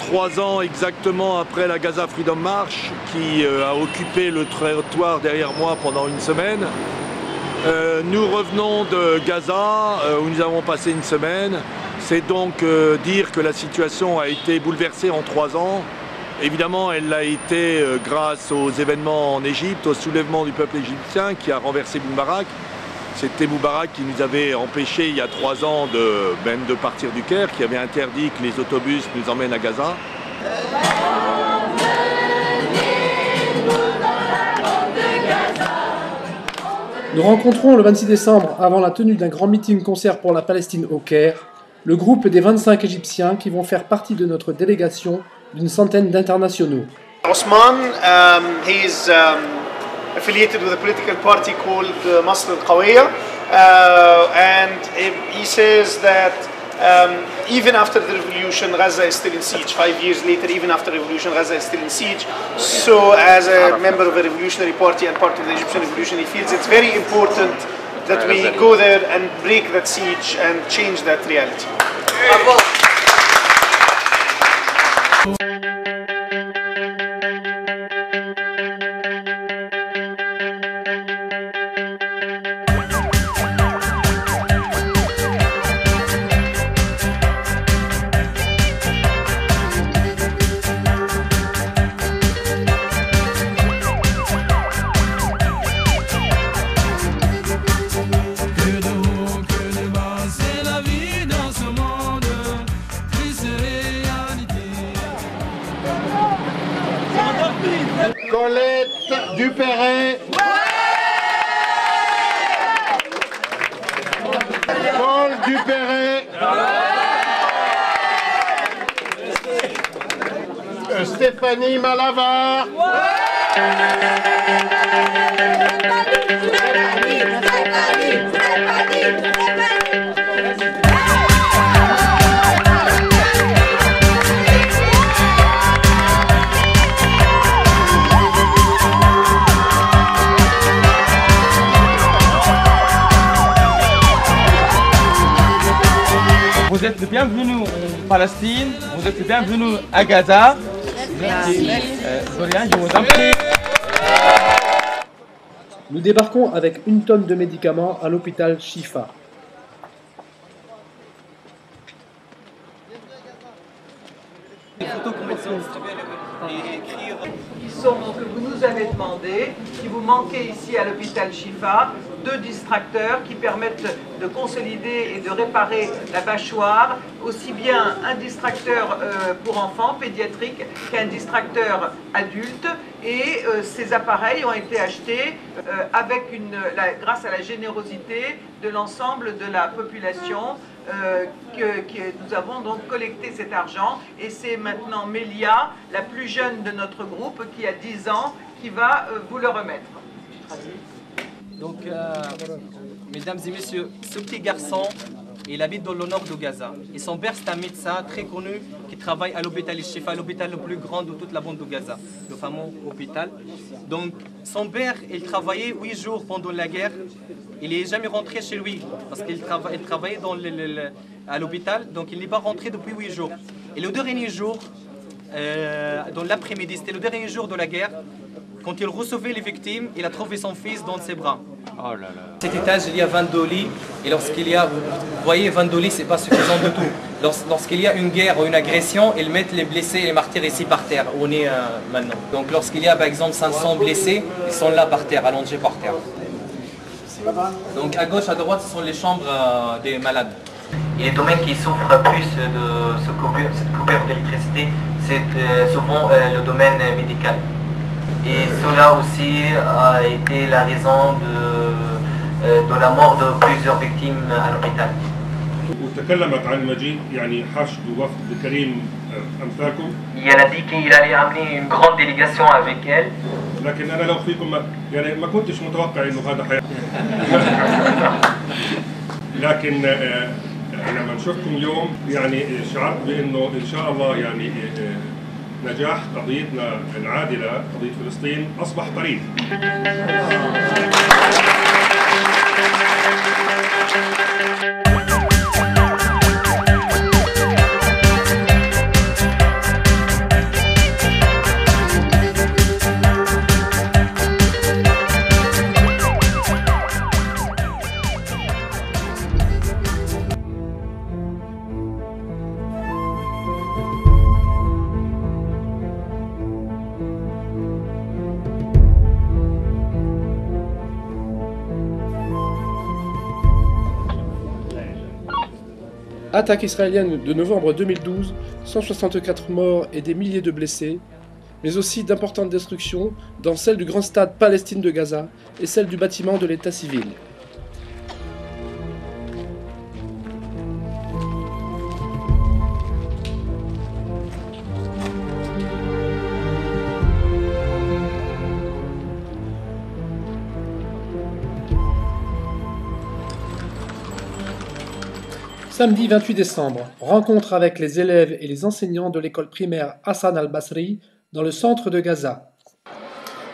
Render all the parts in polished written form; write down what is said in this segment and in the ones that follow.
3 ans exactement après la Gaza Freedom March qui a occupé le trottoir derrière moi pendant une semaine. Nous revenons de Gaza où nous avons passé une semaine. C'est donc dire que la situation a été bouleversée en 3 ans. Évidemment, elle l'a été grâce aux événements en Égypte, au soulèvement du peuple égyptien qui a renversé Moubarak. C'était Moubarak qui nous avait empêché il y a 3 ans même de partir du Caire, qui avait interdit que les autobus nous emmènent à Gaza. Nous rencontrons le 26 décembre, avant la tenue d'un grand meeting-concert pour la Palestine au Caire, le groupe des 25 Égyptiens qui vont faire partie de notre délégation d'une centaine d'internationaux. Osman, he's affiliated with a political party called Masr al-Qawiyya, and he says that even after the revolution, Gaza is still in siege. 5 years later, even after the revolution, Gaza is still in siege. So as a member of a revolutionary party and part of the Egyptian revolution, he feels it's very important that we go there and break that siege and change that reality. Colette Dupéret. Paul Dupéret. Stéphanie Malavar. Vous êtes le bienvenu en Palestine, vous êtes le bienvenu à Gaza. Dorian, je vous en prie. Nous débarquons avec 1 tonne de médicaments à l'hôpital Shifa. Que vous nous avez demandé, qui vous manquait ici à l'hôpital Shifa, 2 distracteurs qui permettent de consolider et de réparer la mâchoire, aussi bien un distracteur pour enfants pédiatrique qu'un distracteur adulte, et ces appareils ont été achetés grâce à la générosité de l'ensemble de la population. Nous avons donc collecté cet argent et c'est maintenant Mélia, la plus jeune de notre groupe, qui a 10 ans, qui va vous le remettre. Donc, mesdames et messieurs, ce petit garçon, il habite dans le nord de Gaza. Et son père, c'est un médecin très connu qui travaille à l'hôpital Shifa, l'hôpital le plus grand de toute la bande de Gaza, le fameux hôpital. Donc, son père, il travaillait 8 jours pendant la guerre. Il n'est jamais rentré chez lui parce qu'il travaillait à l'hôpital, donc il n'est pas rentré depuis 8 jours. Et le dernier jour, dans l'après-midi, c'était le dernier jour de la guerre, quand il recevait les victimes, il a trouvé son fils dans ses bras. Oh là là. Cet étage, il y a 22 lits, et lorsqu'il y a, vous voyez, 22 lits, c'est pas suffisant du tout. Lorsqu'il y a une guerre ou une agression, ils mettent les blessés et les martyrs ici par terre, où on est maintenant. Donc lorsqu'il y a par exemple 500 blessés, ils sont là par terre, allongés par terre. Donc à gauche, à droite, ce sont les chambres des malades. Et les domaines qui souffrent plus de cette coupure d'électricité, c'est souvent le domaine médical. Et cela aussi a été la raison de la mort de plusieurs victimes à l'hôpital. وتكلمت عن مجيء يعني حشد وفد كريم امثالكم. Il a dit qu'il allait amener une grande délégation avec elle. لكن انا لو فيكم يعني ما كنتش متوقع انه هذا لكن لما نشوفكم اليوم يعني شعرت بانه ان شاء الله يعني نجاح قضيتنا العادله قضيه فلسطين اصبح قريب. Attaque israélienne de novembre 2012, 164 morts et des milliers de blessés, mais aussi d'importantes destructions dans celle du grand stade Palestine de Gaza et celle du bâtiment de l'état civil. Samedi 28 décembre, rencontre avec les élèves et les enseignants de l'école primaire Hassan al-Basri dans le centre de Gaza.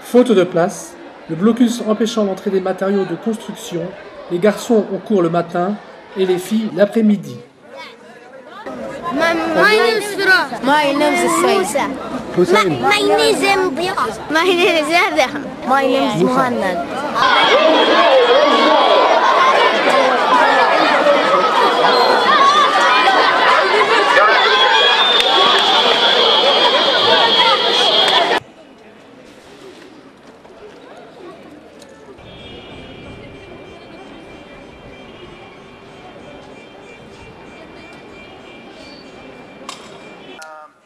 Faute de place, le blocus empêchant l'entrée des matériaux de construction, les garçons ont cours le matin et les filles l'après-midi. My name is Firas. My name is Musa. Hussein. My name is Mbias. My name is Adam. My name is Muhammad.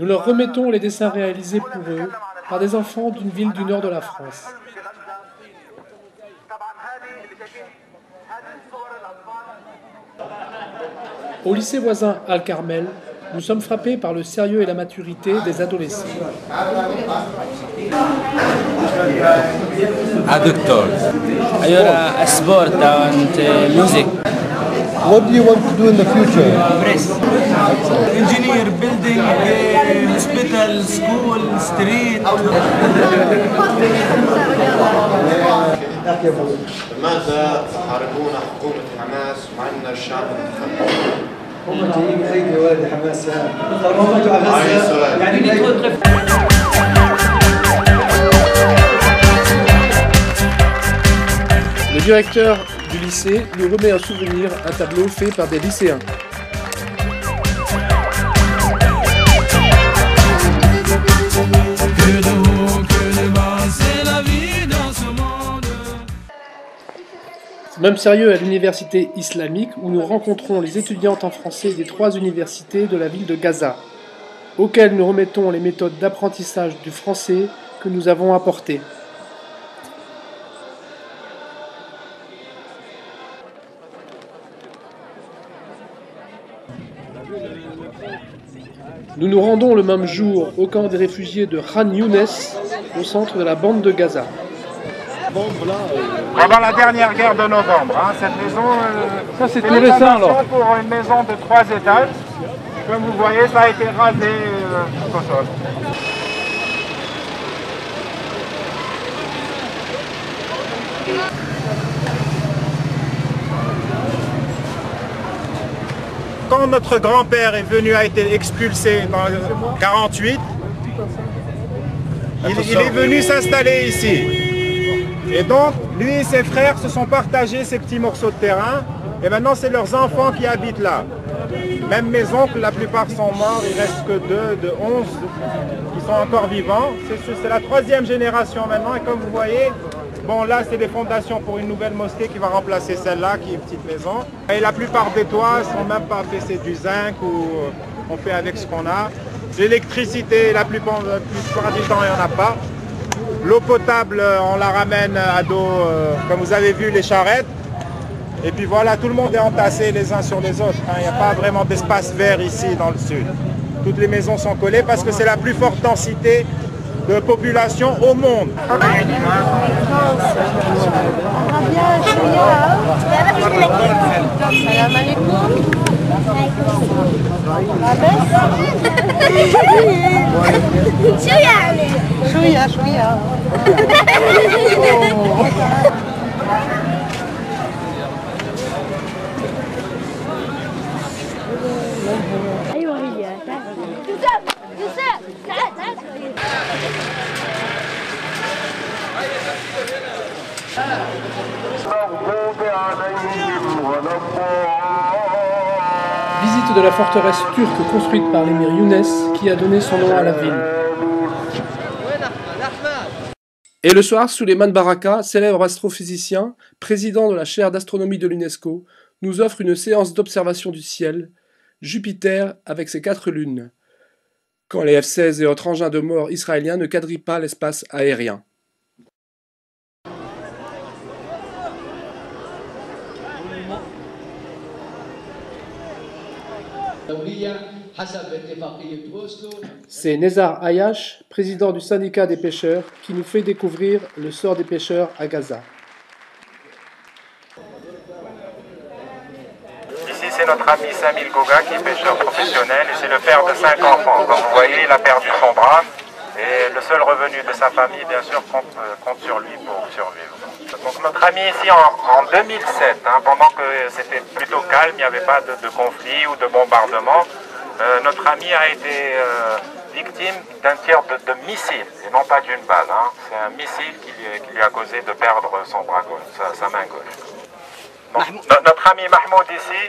Nous leur remettons les dessins réalisés pour eux par des enfants d'une ville du nord de la France. Au lycée voisin Al-Carmel, nous sommes frappés par le sérieux et la maturité des adolescents. Doctor. Sport and music. What do you want to do in the future? Engineer, building, hospital, school, street. لماذا تحاربون حكومة حماس مع أن الشعب انتخب؟ هم جايين من أي وادي حماس يعني Le directeur du lycée nous remet un souvenir, un tableau fait par des lycéens. Même sérieux à l'université islamique où nous rencontrons les étudiantes en français des 3 universités de la ville de Gaza, auxquelles nous remettons les méthodes d'apprentissage du français que nous avons apportées. Nous nous rendons le même jour au camp des réfugiés de Khan Younes, au centre de la bande de Gaza. Pendant la dernière guerre de novembre, cette maison, ça c'est tout récent alors. Pour une maison de 3 étages, comme vous voyez, ça a été rasé jusqu'au sol. Quand notre grand-père est venu, a été expulsé en 1948, il est venu s'installer ici. Et donc, lui et ses frères se sont partagés ces petits morceaux de terrain. Et maintenant, c'est leurs enfants qui habitent là. Même mes oncles, la plupart sont morts. Il ne reste que 2 de 11 qui sont encore vivants. C'est la 3e génération maintenant. Et comme vous voyez, bon là, c'est des fondations pour une nouvelle mosquée qui va remplacer celle-là, qui est une petite maison. Et la plupart des toits ne sont même pas faits, c'est du zinc ou on fait avec ce qu'on a. L'électricité, la plupart du temps, il n'y en a pas. L'eau potable, on la ramène à dos, comme vous avez vu, les charrettes. Et puis voilà, tout le monde est entassé les uns sur les autres. Il n'y a pas vraiment d'espace vert ici dans le sud. Toutes les maisons sont collées parce que c'est la plus forte densité de population au monde. ايوه هي يوسف تعال تعال Visite de la forteresse turque construite par l'émir Younes qui a donné son nom à la ville. Et le soir, Souleymane Baraka, célèbre astrophysicien, président de la chaire d'astronomie de l'UNESCO, nous offre une séance d'observation du ciel, Jupiter avec ses 4 lunes, quand les F-16 et autres engins de mort israéliens ne quadrillent pas l'espace aérien. C'est Nezar Ayash, président du syndicat des pêcheurs, qui nous fait découvrir le sort des pêcheurs à Gaza. Ici, c'est notre ami Samil Goga qui est pêcheur professionnel et c'est le père de 5 enfants. Comme vous voyez, il a perdu son bras et le seul revenu de sa famille, bien sûr, compte sur lui pour survivre. Donc notre ami ici en 2007, pendant que c'était plutôt calme, il n'y avait pas de conflit ou de bombardement, notre ami a été victime d'un tir de missile et non pas d'une balle. C'est un missile qui lui a causé de perdre son bras gauche, sa main gauche. Donc, notre ami Mahmoud ici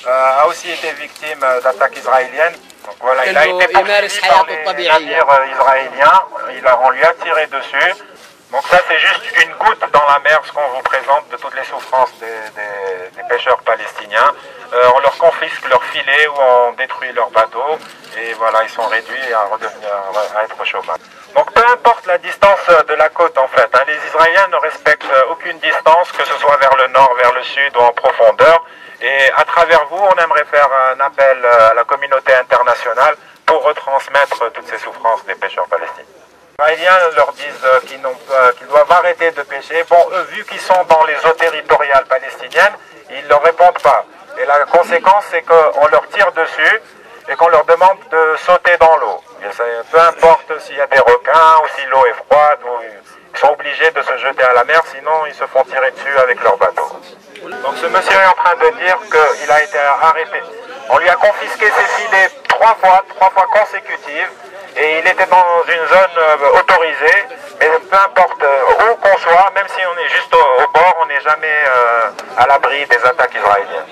a aussi été victime d'attaques israéliennes. Donc voilà, il a été poursuivi par les navires israéliens, on lui a tiré dessus. Donc ça c'est juste une goutte dans la mer, ce qu'on vous présente de toutes les souffrances des pêcheurs palestiniens. On leur confisque leurs filets ou on détruit leurs bateaux et voilà, ils sont réduits à être au chômage. Donc peu importe la distance de la côte en fait, les Israéliens ne respectent aucune distance, que ce soit vers le nord, vers le sud ou en profondeur. Et à travers vous, on aimerait faire un appel à la communauté internationale pour retransmettre toutes ces souffrances des pêcheurs palestiniens. Les Israéliens leur disent qu'ils doivent arrêter de pêcher. Bon, eux, vu qu'ils sont dans les eaux territoriales palestiniennes, ils ne leur répondent pas. Et la conséquence, c'est qu'on leur tire dessus et qu'on leur demande de sauter dans l'eau. Peu importe s'il y a des requins ou si l'eau est froide, ils sont obligés de se jeter à la mer, sinon ils se font tirer dessus avec leur bateau. Donc ce monsieur est en train de dire qu'il a été arrêté. On lui a confisqué ses filets 3 fois consécutives. Et il était dans une zone autorisée, mais peu importe où qu'on soit, même si on est juste au bord, on n'est jamais à l'abri des attaques israéliennes.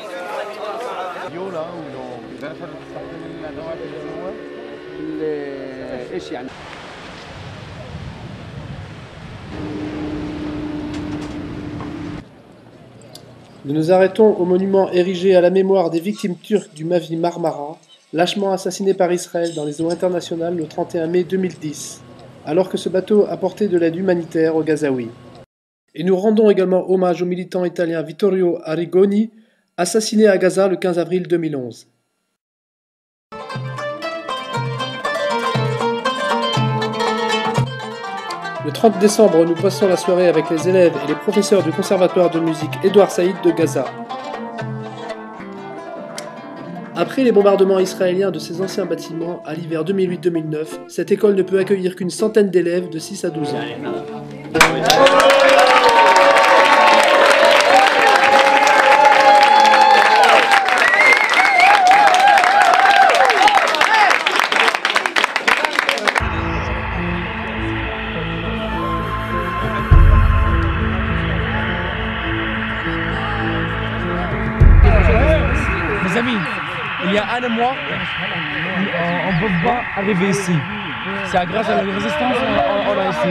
Nous nous arrêtons au monument érigé à la mémoire des victimes turques du Mavi Marmara, lâchement assassiné par Israël dans les eaux internationales le 31 mai 2010, alors que ce bateau apportait de l'aide humanitaire aux Gazaouis. Et nous rendons également hommage au militant italien Vittorio Arrigoni, assassiné à Gaza le 15 avril 2011. Le 30 décembre, nous passons la soirée avec les élèves et les professeurs du conservatoire de musique Édouard Saïd de Gaza. Après les bombardements israéliens de ces anciens bâtiments à l'hiver 2008-2009, cette école ne peut accueillir qu'une centaine d'élèves de 6 à 12 ans. Mes amis, il y a 1 mois, on ne peut pas arriver ici. C'est grâce à la résistance qu'on a ici.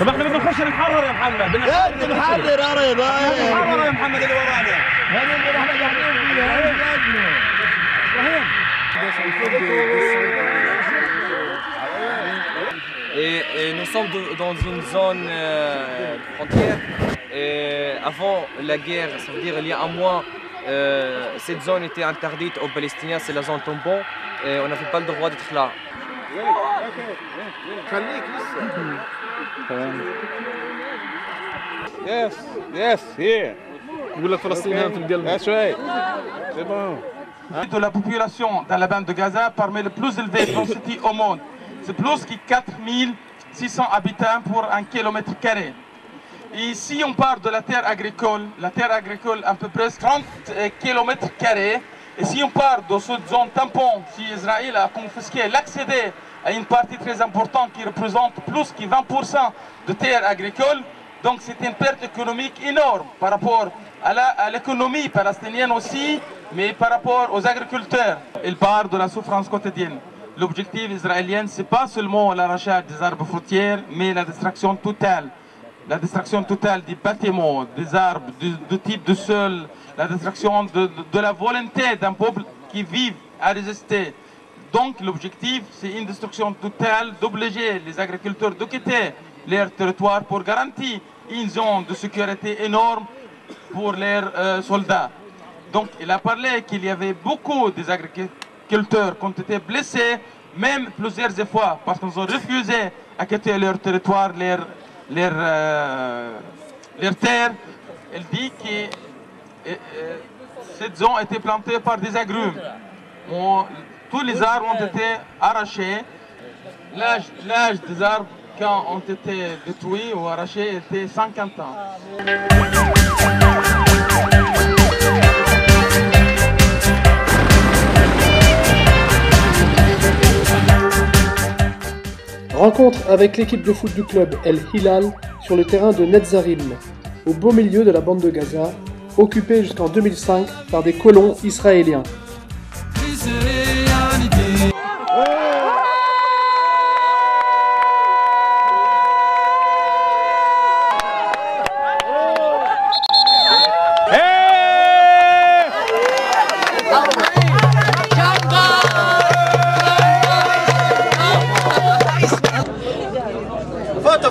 طب احنا بدنا نخش نتحرر يا محمد بدنا نحرر اريض نحرر يا محمد اللي ورانا هذا اللي احنا قاعدين فيها Et nous sommes dans une zone frontière. Et avant la guerre, ça veut dire il y a un mois, cette zone était interdite aux Palestiniens, c'est la zone tampon, et on n'avait pas le droit d'être là. Yes, yes, here. That's right. C'est bon. De la population dans la bande de Gaza parmi les plus élevées densités au monde. C'est plus que 4600 habitants pour 1 km². Et si on parle de la terre agricole à peu près 30 km². Et si on parle de cette zone tampon, si Israël a confisqué l'accès à une partie très importante qui représente plus que 20% de terre agricole, donc c'est une perte économique énorme par rapport à l'économie palestinienne aussi, mais par rapport aux agriculteurs. Il parle de la souffrance quotidienne. L'objectif israélien, ce n'est pas seulement l'arrachage des arbres fruitiers, mais la destruction totale la destruction totale des bâtiments, des arbres, du type de sol, la destruction de la volonté d'un peuple qui vit à résister. Donc l'objectif, c'est une destruction totale, d'obliger les agriculteurs de quitter leur territoire pour garantir une zone de sécurité énorme pour leurs soldats. Donc il a parlé qu'il y avait beaucoup des agriculteurs qui ont été blessés, même plusieurs fois, parce qu'ils ont refusé à quitter leur territoire, leur terre. Il dit que cette zone a été plantée par des agrumes. Tous les arbres ont été arrachés. L'âge des arbres, quand ont été détruits ou arrachés, était 50 ans. Rencontre avec l'équipe de foot du club El Hilal sur le terrain de Netzarim, au beau milieu de la bande de Gaza, occupée jusqu'en 2005 par des colons israéliens.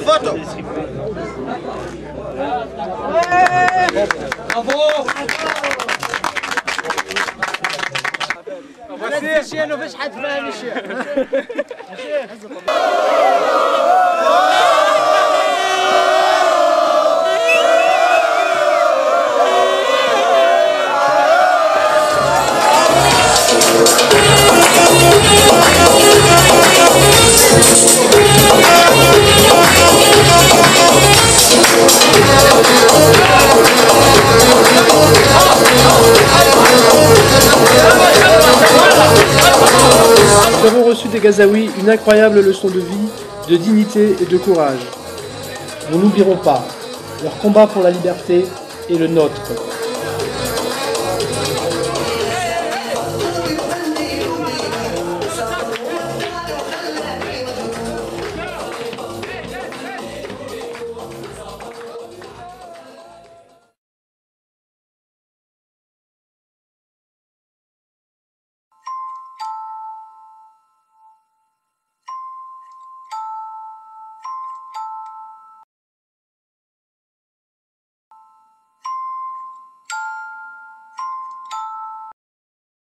Foto! هذا الشيء ما فيش حد فاهم الشيء. Nous avons reçu des Gazaouis une incroyable leçon de vie, de dignité et de courage. Nous n'oublierons pas, leur combat pour la liberté est le nôtre.